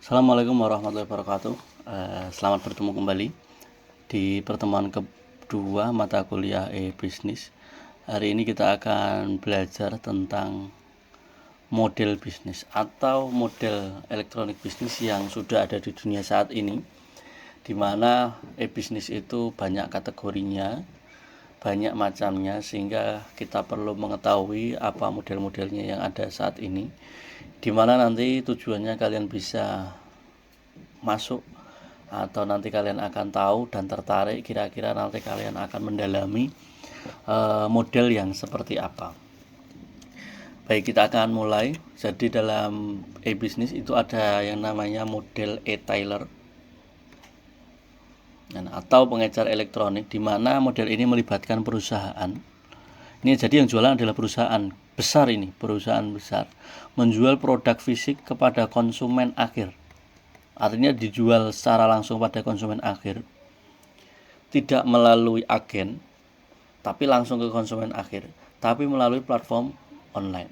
Assalamualaikum warahmatullahi wabarakatuh. Selamat bertemu kembali di pertemuan kedua mata kuliah e-bisnis. Hari ini kita akan belajar tentang model bisnis atau model elektronik bisnis yang sudah ada di dunia saat ini, di mana e-bisnis itu banyak kategorinya, banyak macamnya, sehingga kita perlu mengetahui apa model-modelnya yang ada saat ini, di mana nanti tujuannya kalian bisa masuk atau nanti kalian akan tahu dan tertarik, kira-kira nanti kalian akan mendalami model yang seperti apa. Baik, kita akan mulai. Jadi dalam e-bisnis itu ada yang namanya model e-tailer atau pengecer elektronik, di mana model ini melibatkan perusahaan. Ini jadi yang jualan adalah perusahaan besar, ini perusahaan besar menjual produk fisik kepada konsumen akhir. Artinya dijual secara langsung pada konsumen akhir, tidak melalui agen, tapi langsung ke konsumen akhir, tapi melalui platform online.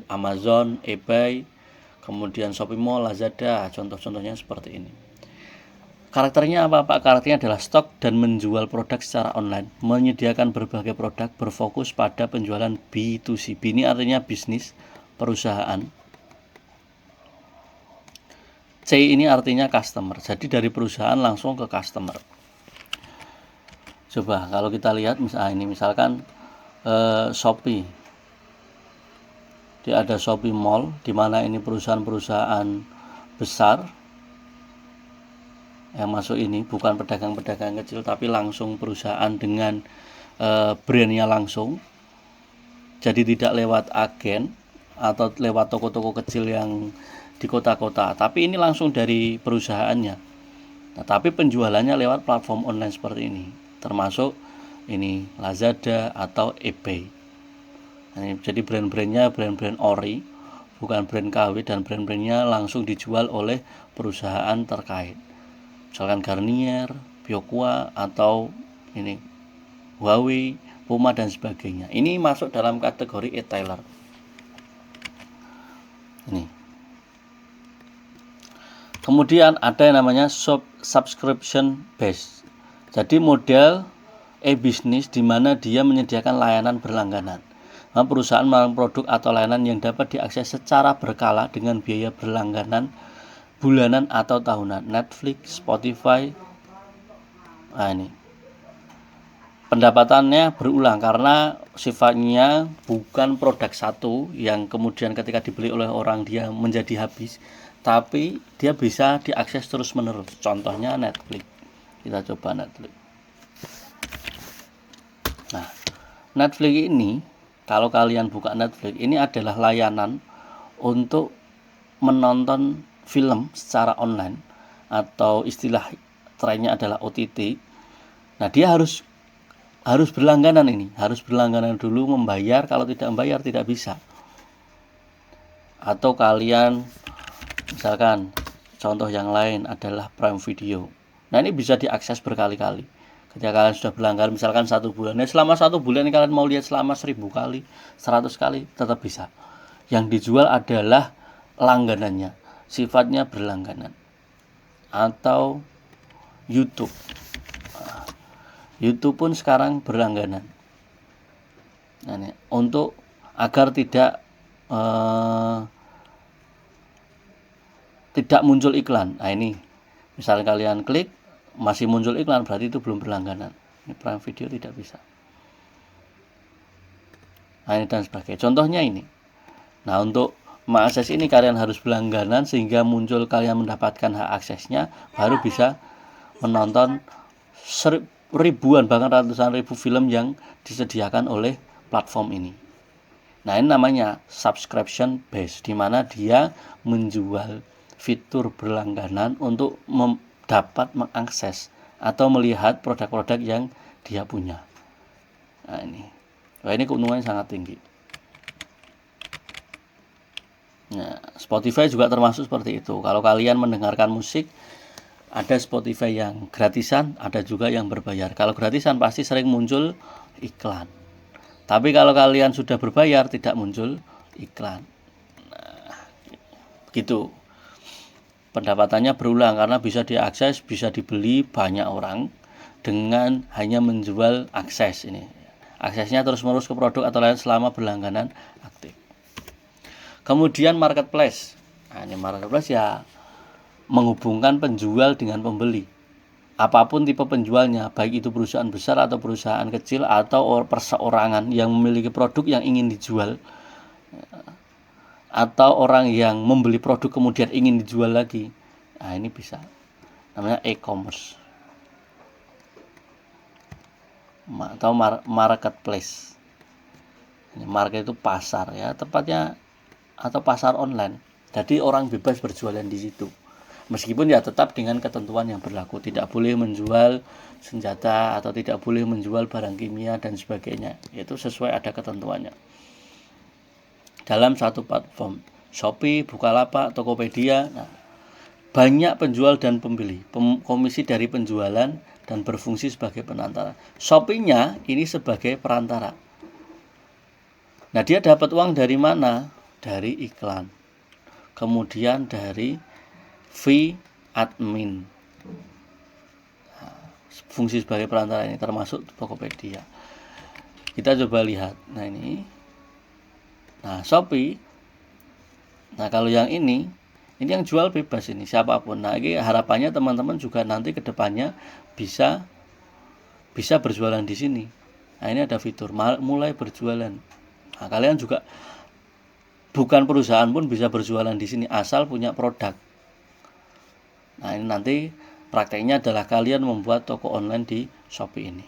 Amazon, eBay, kemudian Shopee Mall, Lazada, contoh-contohnya seperti ini. Karakternya apa Pak? Karakternya adalah stok dan menjual produk secara online, menyediakan berbagai produk, berfokus pada penjualan B2C. B ini artinya bisnis, perusahaan. C ini artinya customer. Jadi dari perusahaan langsung ke customer. Coba kalau kita lihat misalkan Shopee. Dia ada Shopee Mall, di mana ini perusahaan-perusahaan besar yang masuk ini, bukan pedagang-pedagang kecil, tapi langsung perusahaan dengan brandnya langsung. Jadi tidak lewat agen atau lewat toko-toko kecil yang di kota-kota, tapi ini langsung dari perusahaannya. Nah, tapi penjualannya lewat platform online seperti ini, termasuk ini Lazada atau eBay. Nah, jadi brand-brandnya brand-brand ori, bukan brand KW, dan brand-brandnya langsung dijual oleh perusahaan terkait. Misalkan Garnier, Bioqua, atau ini Huawei, Puma dan sebagainya. Ini masuk dalam kategori e-tailer. Ini. Kemudian ada yang namanya subscription base. Jadi model e-bisnis di mana dia menyediakan layanan berlangganan. Nah, perusahaan menawarkan produk atau layanan yang dapat diakses secara berkala dengan biaya berlangganan bulanan atau tahunan. Netflix, Spotify. Nah, ini. Pendapatannya berulang karena sifatnya bukan produk satu yang kemudian ketika dibeli oleh orang dia menjadi habis, tapi dia bisa diakses terus-menerus. Contohnya Netflix. Kita coba Netflix. Nah, Netflix ini, kalau kalian buka Netflix, ini adalah layanan untuk menonton film secara online, atau istilah trennya adalah OTT. Nah, dia harus berlangganan ini, harus berlangganan dulu, membayar. Kalau tidak membayar tidak bisa. Atau kalian misalkan contoh yang lain adalah Prime Video. Nah, ini bisa diakses berkali-kali. Ketika kalian sudah berlangganan misalkan 1 bulan, selama 1 bulan ini kalian mau lihat selama 1000 kali, 100 kali, tetap bisa. Yang dijual adalah langganannya, sifatnya berlangganan. Atau YouTube. YouTube pun sekarang berlangganan. Nah, ini untuk agar tidak muncul iklan. Nah, ini misal kalian klik masih muncul iklan, berarti itu belum berlangganan. Ini Prime Video tidak bisa. Nah, ini dan sebagainya. Contohnya ini. Nah, untuk mengakses ini kalian harus berlangganan sehingga muncul, kalian mendapatkan hak aksesnya, baru bisa menonton ribuan bahkan ratusan ribu film yang disediakan oleh platform ini. Nah, ini namanya subscription base, di mana dia menjual fitur berlangganan untuk dapat mengakses atau melihat produk-produk yang dia punya. Nah, ini keuntungannya sangat tinggi. Nah, Spotify juga termasuk seperti itu. Kalau kalian mendengarkan musik, ada Spotify yang gratisan, ada juga yang berbayar. Kalau gratisan pasti sering muncul iklan. Tapi kalau kalian sudah berbayar tidak muncul iklan. Nah, gitu. pendapatannya berulang karena bisa diakses, bisa dibeli banyak orang dengan hanya menjual akses ini. Aksesnya terus-menerus ke produk atau lain selama berlangganan aktif. Kemudian marketplace. Nah, ini marketplace ya menghubungkan penjual dengan pembeli. Apapun tipe penjualnya, baik itu perusahaan besar atau perusahaan kecil atau perseorangan yang memiliki produk yang ingin dijual, atau orang yang membeli produk kemudian ingin dijual lagi. Nah, ini bisa. Namanya e-commerce atau marketplace. Market itu pasar ya, tepatnya, atau pasar online. Jadi orang bebas berjualan di situ. Meskipun ya tetap dengan ketentuan yang berlaku, tidak boleh menjual senjata atau tidak boleh menjual barang kimia dan sebagainya. Itu sesuai ada ketentuannya. Dalam satu platform, Shopee, Bukalapak, Tokopedia, nah, banyak penjual dan pembeli, komisi dari penjualan dan berfungsi sebagai perantara. Shopee-nya ini sebagai perantara. Nah, dia dapat uang dari mana? Dari iklan. Kemudian dari fee admin. Nah, fungsi sebagai perantara ini termasuk Tokopedia. Kita coba lihat. Nah, ini. Nah, Shopee. Nah, kalau yang ini yang jual bebas ini siapapun. Nah, ini harapannya teman-teman juga nanti ke depannya bisa berjualan di sini. Nah, ini ada fitur mulai berjualan. Nah, kalian juga bukan perusahaan pun bisa berjualan di sini asal punya produk. Nah, ini nanti prakteknya adalah kalian membuat toko online di Shopee ini.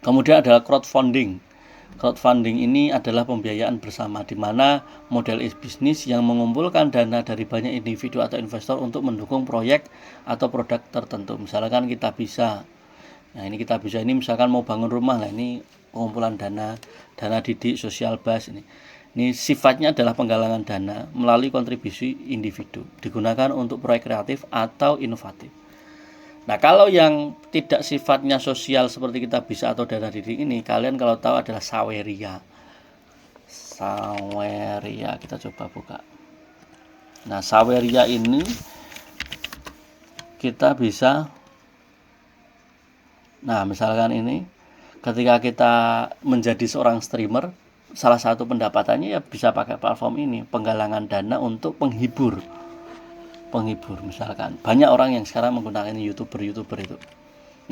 Kemudian adalah crowdfunding. Crowdfunding ini adalah pembiayaan bersama, di mana model bisnis yang mengumpulkan dana dari banyak individu atau investor untuk mendukung proyek atau produk tertentu. Misalkan kita bisa, ini misalkan mau bangun rumah, lah ini pengumpulan dana didik, sosial bus ini. Ini sifatnya adalah penggalangan dana melalui kontribusi individu, digunakan untuk proyek kreatif atau inovatif. Nah, kalau yang tidak sifatnya sosial seperti kita bisa atau dana didik ini, kalian kalau tahu adalah Saweria. Saweria, kita coba buka. Nah, Saweria ini kita bisa, nah misalkan ini ketika kita menjadi seorang streamer, salah satu pendapatannya ya bisa pakai platform ini, penggalangan dana untuk penghibur. Misalkan banyak orang yang sekarang menggunakan youtuber itu.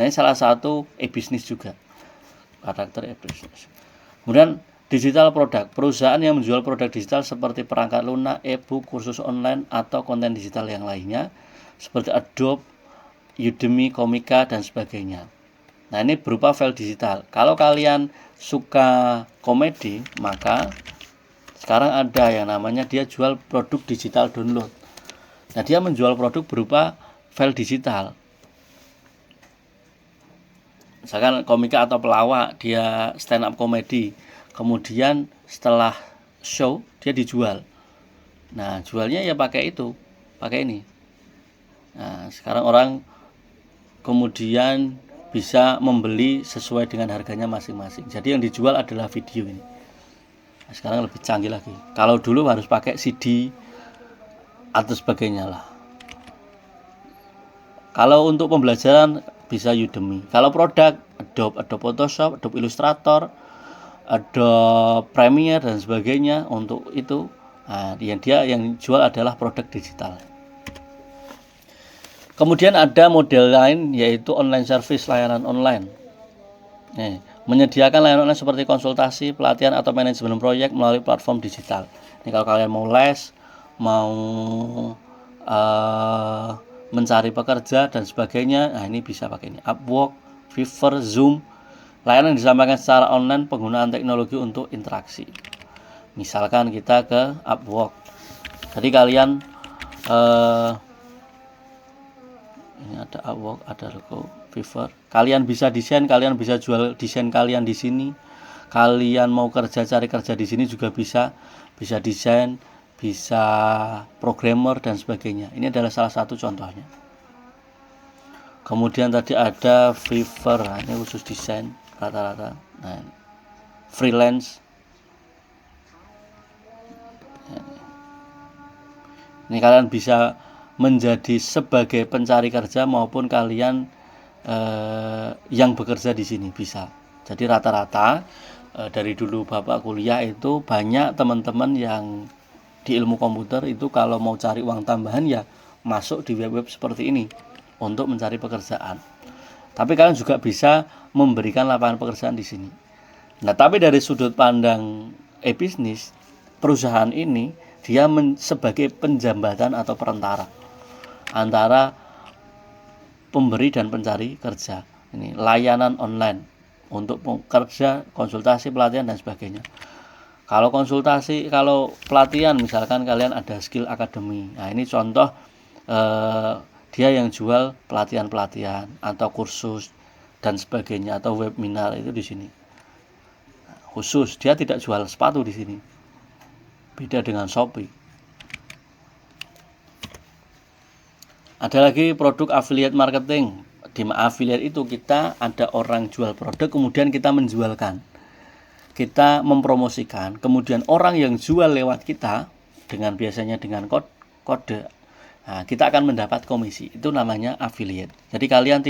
Nah, ini salah satu e-bisnis juga, karakter e-bisnis. Kemudian digital produk, perusahaan yang menjual produk digital seperti perangkat lunak, e-book, kursus online atau konten digital yang lainnya seperti Adobe, Udemy, Komika dan sebagainya. Nah, ini berupa file digital. Kalau kalian suka komedi, maka sekarang ada yang namanya dia jual produk digital download. Nah, dia menjual produk berupa file digital. Misalkan komika atau pelawak, dia stand up komedi. Kemudian setelah show, dia dijual. Nah, jualnya ya pakai ini. Nah, sekarang orang kemudian bisa membeli sesuai dengan harganya masing-masing. Jadi yang dijual adalah video ini. Nah, sekarang lebih canggih lagi. Kalau dulu harus pakai CD atau sebagainya lah. Kalau untuk pembelajaran bisa Udemy. Kalau produk Adobe Photoshop, Adobe Illustrator, Adobe Premiere dan sebagainya untuk itu. Nah, yang jual adalah produk digital. Kemudian ada model lain yaitu online service, layanan online. Menyediakan layanan online seperti konsultasi, pelatihan atau manajemen proyek melalui platform digital. Ini kalau kalian mau les, mau mencari pekerja dan sebagainya, nah ini bisa pakai ini. Upwork, Fiverr, Zoom, layanan yang disampaikan secara online, penggunaan teknologi untuk interaksi. Misalkan kita ke Upwork, jadi kalian ini ada Upwork, ada logo Fiverr. Kalian bisa desain, kalian bisa jual desain kalian di sini. Kalian mau cari kerja di sini juga bisa desain, bisa programmer dan sebagainya. Ini adalah salah satu contohnya. Kemudian tadi ada Fiverr, ini khusus desain rata-rata. Nah, freelance. Ini kalian bisa menjadi sebagai pencari kerja maupun kalian yang bekerja di sini bisa. Jadi rata-rata dari dulu Bapak kuliah itu banyak teman-teman yang di ilmu komputer itu kalau mau cari uang tambahan ya masuk di web-web seperti ini untuk mencari pekerjaan. Tapi kalian juga bisa memberikan lapangan pekerjaan di sini. Nah, tapi dari sudut pandang e-bisnis, perusahaan ini dia sebagai penjambatan atau perantara antara pemberi dan pencari kerja. Ini layanan online untuk kerja, konsultasi, pelatihan dan sebagainya. Kalau konsultasi, kalau pelatihan misalkan kalian ada skill academy. Nah, ini contoh dia yang jual pelatihan-pelatihan atau kursus dan sebagainya atau webinar itu di sini. Khusus dia tidak jual sepatu di sini. Beda dengan Shopee. Ada lagi produk affiliate marketing. Di affiliate itu kita ada orang jual produk kemudian kita menjualkan. Kita mempromosikan, kemudian orang yang jual lewat kita dengan biasanya dengan kode. Nah, kita akan mendapat komisi. Itu namanya affiliate. Jadi kalian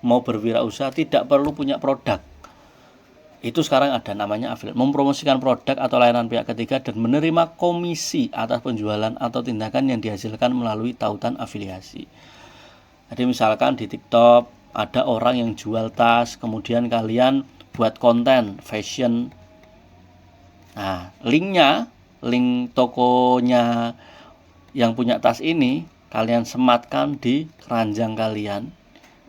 mau berwirausaha tidak perlu punya produk. Itu sekarang ada namanya affiliate, mempromosikan produk atau layanan pihak ketiga dan menerima komisi atas penjualan atau tindakan yang dihasilkan melalui tautan afiliasi. Jadi misalkan di TikTok ada orang yang jual tas, kemudian kalian buat konten fashion. Nah, link tokonya yang punya tas ini kalian sematkan di keranjang kalian.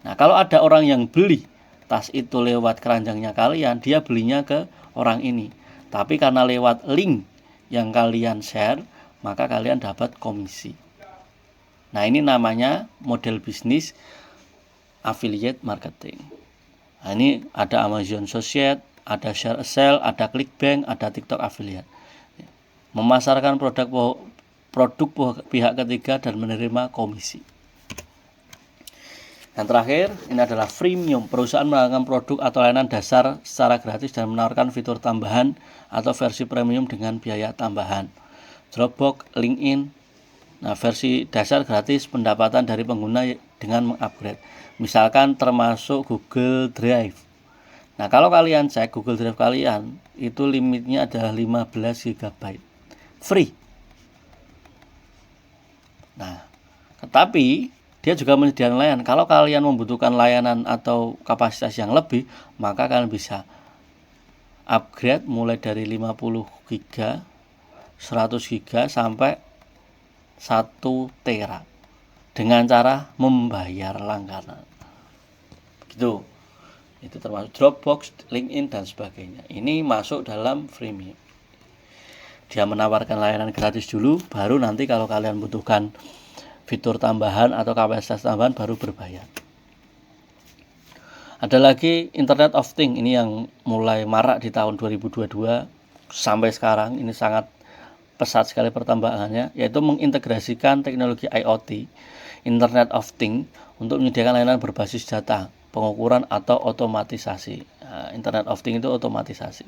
Nah, kalau ada orang yang beli tas itu lewat keranjangnya kalian, dia belinya ke orang ini. Tapi karena lewat link yang kalian share, maka kalian dapat komisi. Nah, ini namanya model bisnis affiliate marketing. Nah, ini ada Amazon Associate, ada Share a Sale, ada Clickbank, ada TikTok affiliate. Memasarkan produk pihak ketiga dan menerima komisi. Yang terakhir, ini adalah freemium. Perusahaan menawarkan produk atau layanan dasar secara gratis dan menawarkan fitur tambahan atau versi premium dengan biaya tambahan. Dropbox, LinkedIn. Nah, versi dasar gratis pendapatan dari pengguna dengan mengupgrade. Misalkan termasuk Google Drive. Nah, kalau kalian cek Google Drive kalian, itu limitnya adalah 15 GB. Free. Nah, tetapi dia juga menyediakan layanan. Kalau kalian membutuhkan layanan atau kapasitas yang lebih, maka kalian bisa upgrade mulai dari 50 GB, 100 GB sampai 1 tera dengan cara membayar langganan. Gitu. Itu termasuk Dropbox, LinkedIn dan sebagainya. Ini masuk dalam freemium. Dia menawarkan layanan gratis dulu, baru nanti kalau kalian butuhkan fitur tambahan atau kapasitas tambahan baru berbayar. Ada lagi Internet of Things, ini yang mulai marak di tahun 2022 sampai sekarang. Ini sangat pesat sekali perkembangannya, yaitu mengintegrasikan teknologi IoT, Internet of Things, untuk menyediakan layanan berbasis data, pengukuran atau otomatisasi. Nah, Internet of Things itu otomatisasi.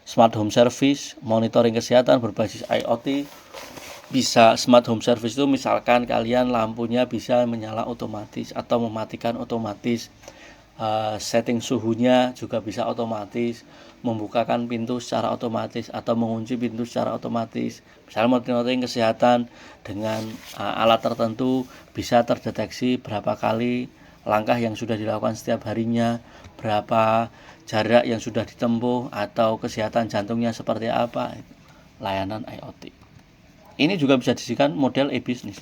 Smart Home Service, monitoring kesehatan berbasis IoT. Bisa smart home service itu misalkan kalian lampunya bisa menyala otomatis atau mematikan otomatis, setting suhunya juga bisa otomatis, membukakan pintu secara otomatis atau mengunci pintu secara otomatis. Misalnya monitoring kesehatan dengan alat tertentu bisa terdeteksi berapa kali langkah yang sudah dilakukan setiap harinya, berapa jarak yang sudah ditempuh, atau kesehatan jantungnya seperti apa. Layanan IoT. Ini juga bisa disediakan model e-bisnis.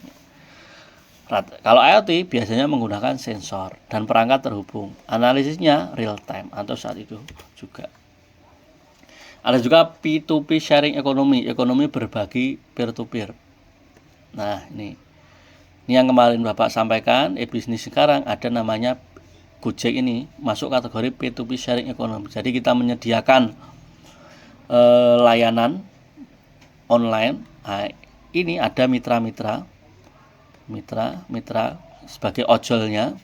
Kalau IoT biasanya menggunakan sensor dan perangkat terhubung. Analisisnya real time atau saat itu juga. Ada juga P2P sharing ekonomi berbagi peer to peer. Nah, ini yang kemarin Bapak sampaikan, e-bisnis sekarang ada namanya Gojek, ini masuk kategori P2P sharing ekonomi. Jadi kita menyediakan layanan online. Nah, ini ada mitra sebagai ojolnya,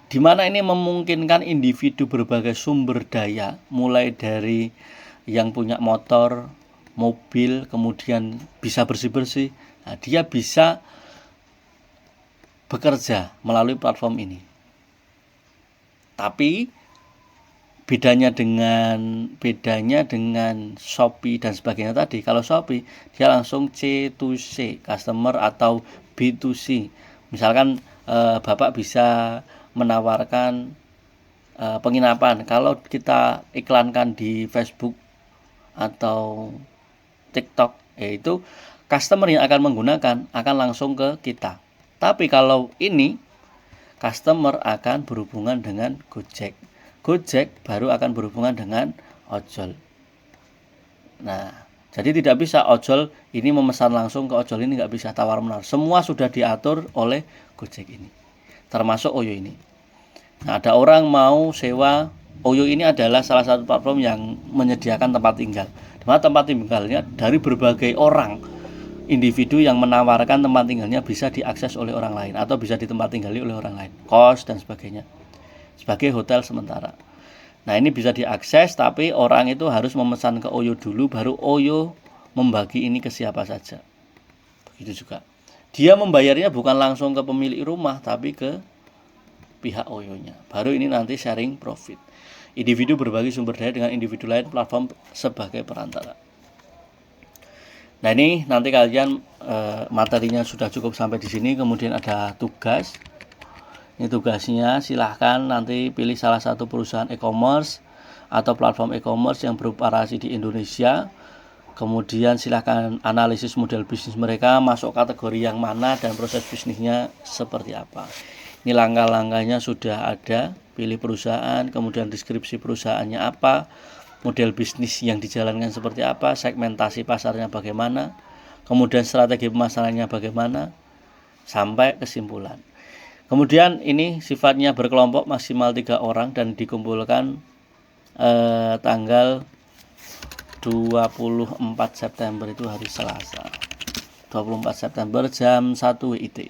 di mana ini memungkinkan individu berbagai sumber daya, mulai dari yang punya motor, mobil, kemudian bisa bersih-bersih. Nah, dia bisa bekerja melalui platform ini. Tapi bedanya dengan Shopee dan sebagainya tadi, kalau Shopee dia langsung C2C customer atau B2C. Misalkan Bapak bisa menawarkan penginapan. Kalau kita iklankan di Facebook atau TikTok, yaitu customer yang akan menggunakan akan langsung ke kita. Tapi kalau ini customer akan berhubungan dengan Gojek. Gojek baru akan berhubungan dengan ojol. Nah, jadi tidak bisa ojol ini memesan langsung ke ojol ini, nggak bisa tawar-menawar. Semua sudah diatur oleh Gojek ini, termasuk Oyo ini. Nah, ada orang mau sewa. Oyo ini adalah salah satu platform yang menyediakan tempat tinggal. Dimana tempat tinggalnya dari berbagai orang, individu yang menawarkan tempat tinggalnya bisa diakses oleh orang lain atau bisa ditempat tinggali oleh orang lain, kos dan sebagainya, sebagai hotel sementara. Nah, ini bisa diakses, tapi orang itu harus memesan ke Oyo dulu, baru Oyo membagi ini ke siapa saja. Begitu juga. Dia membayarnya bukan langsung ke pemilik rumah, tapi ke pihak Oyonya. Baru ini nanti sharing profit. Individu berbagi sumber daya dengan individu lain, platform sebagai perantara. Nah, ini nanti kalian materinya sudah cukup sampai di sini. Kemudian ada tugas. Ini tugasnya, silahkan nanti pilih salah satu perusahaan e-commerce atau platform e-commerce yang beroperasi di Indonesia. Kemudian silahkan analisis model bisnis mereka, masuk kategori yang mana dan proses bisnisnya seperti apa. Ini langkah-langkahnya sudah ada. Pilih perusahaan, kemudian deskripsi perusahaannya apa, model bisnis yang dijalankan seperti apa, segmentasi pasarnya bagaimana, kemudian strategi pemasarannya bagaimana, sampai kesimpulan. Kemudian ini sifatnya berkelompok maksimal 3 orang dan dikumpulkan tanggal 24 September itu hari Selasa. 24 September jam 1 WIT.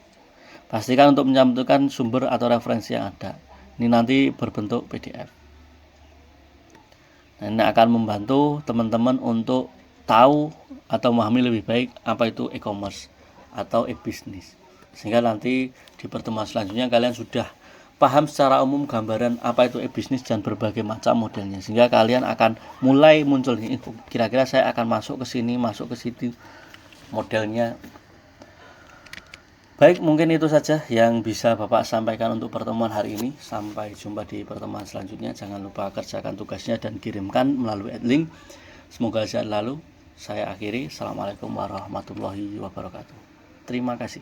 Pastikan untuk mencantumkan sumber atau referensi yang ada. Ini nanti berbentuk PDF. Nah, ini akan membantu teman-teman untuk tahu atau memahami lebih baik apa itu e-commerce atau e-business. Sehingga nanti di pertemuan selanjutnya kalian sudah paham secara umum gambaran apa itu e-business dan berbagai macam modelnya. Sehingga kalian akan mulai muncul nih, kira-kira saya akan masuk ke sini, masuk ke situ modelnya. Baik, mungkin itu saja yang bisa Bapak sampaikan untuk pertemuan hari ini. Sampai jumpa di pertemuan selanjutnya. Jangan lupa kerjakan tugasnya dan kirimkan melalui adlink. Semoga sehat lalu. Saya akhiri. Assalamualaikum warahmatullahi wabarakatuh. Terima kasih.